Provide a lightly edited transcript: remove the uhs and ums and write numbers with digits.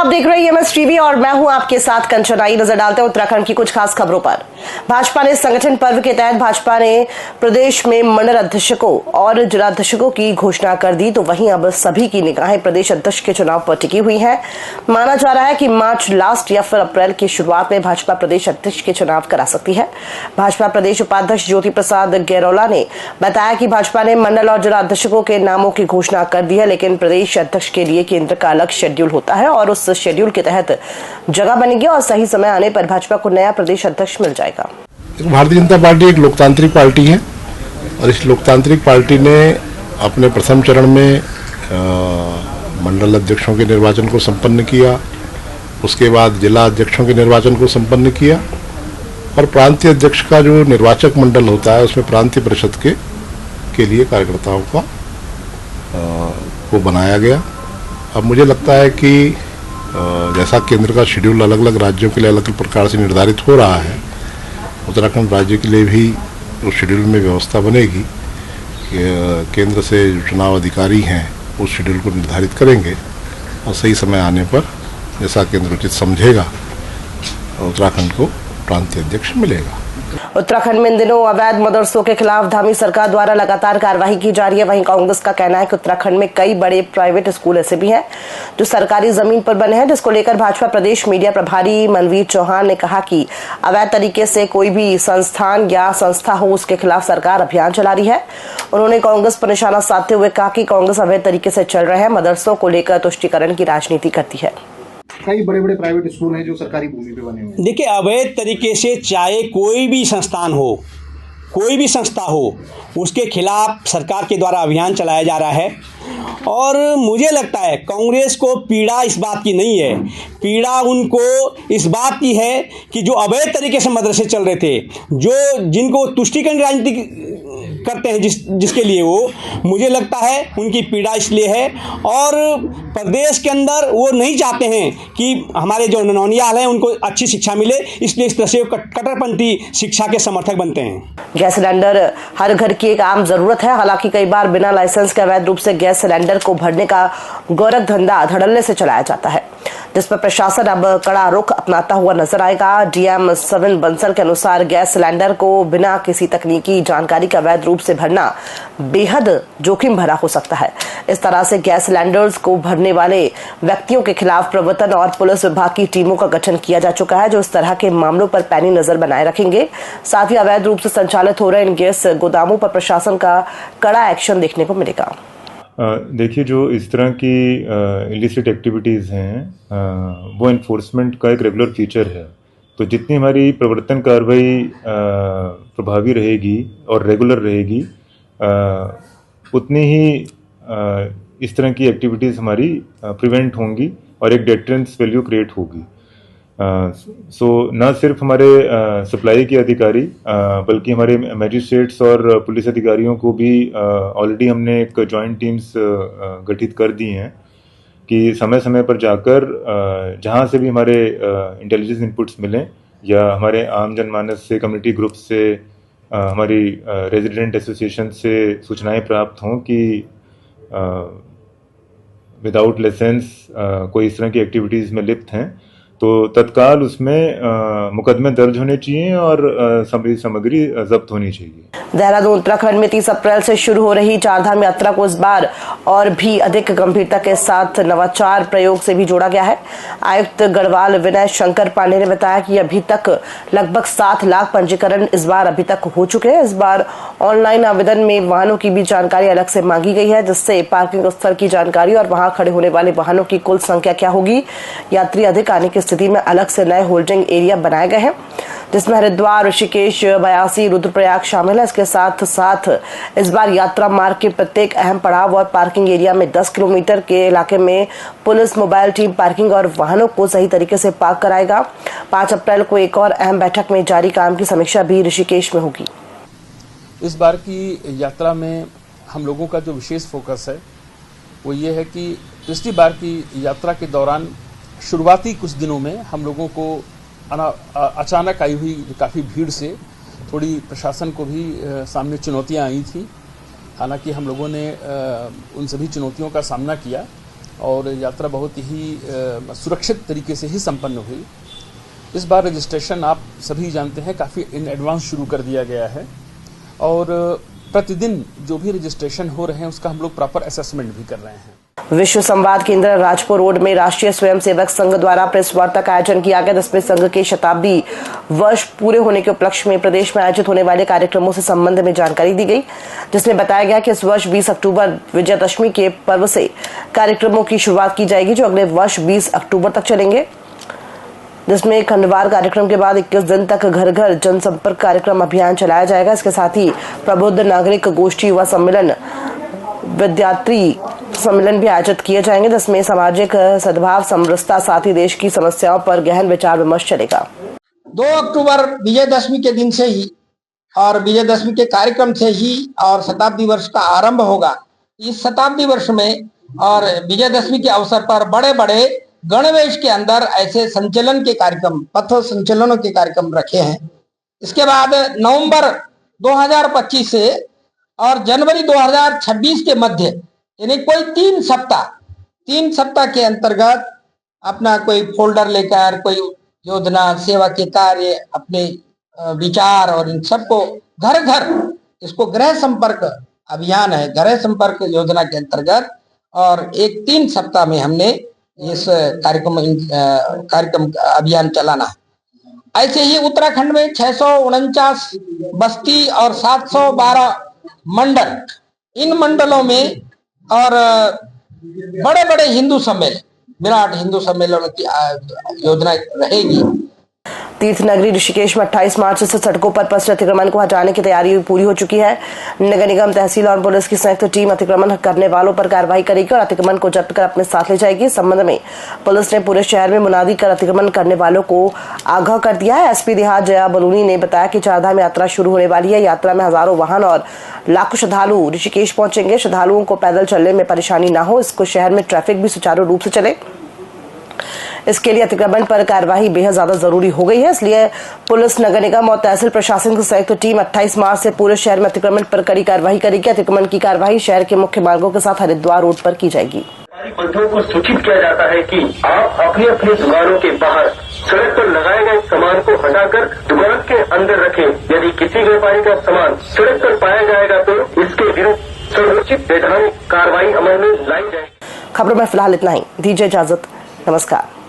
आप देख रहे हैं एमएस टीवी और मैं हूं आपके साथ कंचनाई। नजर डालते हैं उत्तराखंड की कुछ खास खबरों पर। भाजपा ने संगठन पर्व के तहत भाजपा ने प्रदेश में मंडल अध्यक्षों और जिलाध्यक्षों की घोषणा कर दी, तो वहीं अब सभी की निगाहें प्रदेश अध्यक्ष के चुनाव पर टिकी हुई है। माना जा रहा है कि मार्च लास्ट या फिर अप्रैल की शुरुआत में भाजपा प्रदेश अध्यक्ष के चुनाव करा सकती है। भाजपा प्रदेश उपाध्यक्ष ज्योति प्रसाद गैरोला ने बताया कि भाजपा ने मंडल और जिलाध्यक्षों के नामों की घोषणा कर दी है, लेकिन प्रदेश अध्यक्ष के लिए केंद्र का अलग शेड्यूल होता है और उस शेड्यूल के तहत जगह बनेगी और सही समय आने पर भाजपा को नया प्रदेश अध्यक्ष मिल जाएगा। भारतीय जनता पार्टी एक लोकतांत्रिक पार्टी है और इस लोकतांत्रिक पार्टी ने अपने प्रथम चरण में मंडल अध्यक्षों के निर्वाचन को संपन्न किया, उसके बाद जिला अध्यक्षों के निर्वाचन को संपन्न किया और प्रांतीय अध्यक्ष का जो निर्वाचक मंडल होता है उसमें प्रांतीय परिषद के लिए कार्यकर्ताओं का वो बनाया गया। अब मुझे लगता है कि जैसा केंद्र का शेड्यूल अलग अलग राज्यों के लिए अलग अलग प्रकार से निर्धारित हो रहा है, उत्तराखंड राज्य के लिए भी उस शेड्यूल में व्यवस्था बनेगी कि केंद्र से जो चुनाव अधिकारी हैं उस शेड्यूल को निर्धारित करेंगे और सही समय आने पर जैसा केंद्र उचित समझेगा उत्तराखंड को प्रांतीय अध्यक्ष मिलेगा। उत्तराखंड में इन दिनों अवैध मदरसों के खिलाफ धामी सरकार द्वारा लगातार कार्रवाई की जा रही है। वहीं कांग्रेस का कहना है कि उत्तराखंड में कई बड़े प्राइवेट स्कूल ऐसे भी हैं जो सरकारी जमीन पर बने हैं, जिसको लेकर भाजपा प्रदेश मीडिया प्रभारी मनवीर चौहान ने कहा कि अवैध तरीके से कोई भी संस्थान या संस्था हो उसके खिलाफ सरकार अभियान चला रही है। उन्होंने कांग्रेस पर निशाना साधते हुए कहा कि कांग्रेस अवैध तरीके से चल रहे हैं मदरसों को लेकर तुष्टीकरण की राजनीति करती है। कई बड़े बड़े प्राइवेट स्कूल हैं जो सरकारी भूमि पे बने हुए हैं। देखिए, अवैध तरीके से चाहे कोई भी संस्थान हो, कोई भी संस्था हो, उसके खिलाफ सरकार के द्वारा अभियान चलाया जा रहा है और मुझे लगता है कांग्रेस को पीड़ा इस बात की नहीं है, पीड़ा उनको इस बात की है कि जो अवैध तरीके से मदरसे चल रहे थे, जो जिनको तुष्टीकरण राजनीति करते हैं जिसके लिए वो, मुझे लगता है उनकी पीड़ा इसलिए है और प्रदेश के अंदर वो नहीं चाहते हैं कि हमारे जो नौनियाल हैं उनको अच्छी शिक्षा मिले, इसलिए इस तरह से कट्टरपंथी शिक्षा के समर्थक बनते हैं। गैस सिलेंडर हर घर की एक आम जरूरत है। हालांकि कई बार बिना लाइसेंस के अवैध रूप से गैस सिलेंडर को भरने का गोरख धंधा धड़ल्ले से चलाया जाता है, जिस पर प्रशासन अब कड़ा रुख अपनाता हुआ नजर आएगा। डीएम सविन बंसल के अनुसार गैस सिलेंडर को बिना किसी तकनीकी जानकारी के अवैध रूप से भरना बेहद जोखिम भरा हो सकता है। इस तरह से गैस सिलेंडर्स को भरने वाले व्यक्तियों के खिलाफ प्रवर्तन और पुलिस विभाग की टीमों का गठन किया जा चुका है, जो इस तरह के मामलों पर पैनी नजर बनाए रखेंगे। साथ ही अवैध रूप से संचालित हो रहे इन गैस गोदामों पर प्रशासन का कड़ा एक्शन देखने को मिलेगा। देखिए, जो इस तरह की इलिसिट एक्टिविटीज़ हैं वो एनफोर्समेंट का एक रेगुलर फीचर है। तो जितनी हमारी प्रवर्तन कार्रवाई प्रभावी रहेगी और रेगुलर रहेगी, उतनी ही इस तरह की एक्टिविटीज़ हमारी प्रिवेंट होंगी और एक डेटरेंस वैल्यू क्रिएट होगी। सो न सिर्फ हमारे सप्लाई के अधिकारी बल्कि हमारे मैजिस्ट्रेट्स और पुलिस अधिकारियों को भी ऑलरेडी हमने एक जॉइंट टीम्स गठित कर दी हैं कि समय समय पर जाकर जहां से भी हमारे इंटेलिजेंस इनपुट्स मिलें या हमारे आम जनमानस से, कम्युनिटी ग्रुप से, हमारी रेजिडेंट एसोसिएशन से सूचनाएं प्राप्त हों कि विदाउट लाइसेंस कोई इस तरह की एक्टिविटीज़ में लिप्त हैं, तो तत्काल उसमें मुकदमे दर्ज होने चाहिए और सभी सामग्री जब्त होनी चाहिए। देहरादून उत्तराखंड में 30 अप्रैल से शुरू हो रही चारधाम यात्रा को इस बार और भी अधिक गंभीरता के साथ नवाचार प्रयोग से भी जोड़ा गया है। आयुक्त गढ़वाल विनय शंकर पांडे ने बताया कि अभी तक लगभग 7 लाख पंजीकरण इस बार अभी तक हो चुके हैं। इस बार ऑनलाइन आवेदन में वाहनों की भी जानकारी अलग से मांगी गई है, जिससे पार्किंग स्थल की जानकारी और वहां खड़े होने वाले वाहनों की कुल संख्या क्या होगी, यात्री अधिक आने की स्थिति में अलग से नए होल्डिंग एरिया बनाए गए हैं, जिसमें हरिद्वार, ऋषिकेश, बयासी, रुद्रप्रयाग शामिल है। इसके साथ साथ इस बार यात्रा मार्ग के प्रत्येक अहम पड़ाव और पार्किंग एरिया में 10 किलोमीटर के इलाके में पुलिस मोबाइल टीम पार्किंग और वाहनों को सही तरीके से पार्क कराएगा। 5 अप्रैल को एक और अहम बैठक में जारी काम की समीक्षा भी ऋषिकेश में होगी। इस बार की यात्रा में हम लोगों का जो विशेष फोकस है वो ये है कि पिछली बार की यात्रा के दौरान शुरुआती कुछ दिनों में हम लोगों को अचानक आई हुई काफ़ी भीड़ से थोड़ी प्रशासन को भी सामने चुनौतियां आई थी। हालांकि हम लोगों ने उन सभी चुनौतियों का सामना किया और यात्रा बहुत ही सुरक्षित तरीके से ही संपन्न हुई। इस बार रजिस्ट्रेशन आप सभी जानते हैं काफ़ी इन एडवांस शुरू कर दिया गया है और प्रतिदिन जो भी रजिस्ट्रेशन हो रहे हैं उसका हम लोग प्रॉपर असेसमेंट भी कर रहे हैं। विश्व संवाद केंद्र राजपुर रोड में राष्ट्रीय स्वयंसेवक संघ द्वारा प्रेस वार्ता का आयोजन किया गया, जिसमें संघ के शताब्दी वर्ष पूरे होने के उपलक्ष्य में प्रदेश में आयोजित होने वाले कार्यक्रमों से संबंध में जानकारी दी गई, जिसमें बताया गया कि इस वर्ष 20 अक्टूबर विजयादशमी के पर्व से कार्यक्रमों की शुरुआत की जाएगी, जो अगले वर्ष 20 अक्टूबर तक चलेंगे, जिसमें खंडवार कार्यक्रम के बाद 21 दिन तक घर घर जनसंपर्क कार्यक्रम अभियान चलाया जाएगा। इसके साथ ही प्रबुद्ध नागरिक गोष्ठी, युवा सम्मेलन, विद्यार्थी सम्मेलन भी आयोजित किए जाएंगे, जिसमें सामाजिक सद्भाव, समरसता, साथ ही देश की समस्याओं पर गहन विचार विमर्श चलेगा। 2 अक्टूबर विजयदशमी के दिन से ही और विजयदशमी के कार्यक्रम से ही और शताब्दी वर्ष का आरंभ होगा। इस शताब्दी वर्ष में और विजयदशमी के अवसर पर बड़े बड़े गणवेश के अंदर ऐसे संचलन के कार्यक्रम, पथ संचलनों के कार्यक्रम रखे हैं। इसके बाद नवंबर 2025 से और जनवरी 2026 के मध्य यानी कोई 3 सप्ताह के अंतर्गत अपना कोई फोल्डर लेकर कोई योजना, सेवा के कार्य, अपने विचार और इन सबको घर घर, इसको गृह संपर्क अभियान है, गृह संपर्क योजना के अंतर्गत, और 3 सप्ताह में हमने इस कार्यक्रम अभियान चलाना है। ऐसे ही उत्तराखंड में 649 बस्ती और 712 मंडल, इन मंडलों में और बड़े बड़े हिंदू सम्मेलन, विराट हिंदू सम्मेलन की योजना रहेगी। तीर्थ नगरी ऋषिकेश में 28 मार्च से सड़कों पर पसरे अतिक्रमण को हटाने की तैयारी पूरी हो चुकी है। नगर निगम, तहसील और पुलिस की संयुक्त टीम अतिक्रमण करने वालों पर कार्रवाई करेगी और अतिक्रमण को जब्त कर अपने साथ ले जाएगी। इस संबंध में पुलिस ने पूरे शहर में मुनादी कर अतिक्रमण करने वालों को आगाह कर दिया है। एसपी देहात जया बलूनी ने बताया कि चारधाम यात्रा शुरू होने वाली है। यात्रा में हजारों वाहन और लाखों श्रद्धालु ऋषिकेश पहुंचेंगे। श्रद्धालुओं को पैदल चलने में परेशानी न हो, इसको शहर में ट्रैफिक भी सुचारू रूप से चले, इसके लिए अतिक्रमण पर कार्यवाही बेहद ज्यादा जरूरी हो गई है। इसलिए पुलिस, नगर निगम और तहसील प्रशासन की संयुक्त टीम 28 मार्च से पूरे शहर में अतिक्रमण पर कड़ी कार्यवाही करेगी। अतिक्रमण की कार्यवाही शहर के मुख्य मार्गों के साथ हरिद्वार रोड पर की जाएगी। बंधुओं को सूचित किया जाता है कि आप अपनी अपनी दुकानों के बाहर सड़क पर लगाए गए सामान को हटाकर दुकान के अंदर रखें। यदि किसी व्यापारी का सामान सड़क पर पाया जाएगा तो इसके विरुद्ध सर्वोच्च वैधानिक कार्रवाई अमल में लाई जाएगी। खबरों में फिलहाल इतना ही। दीजिए इजाजत, नमस्कार।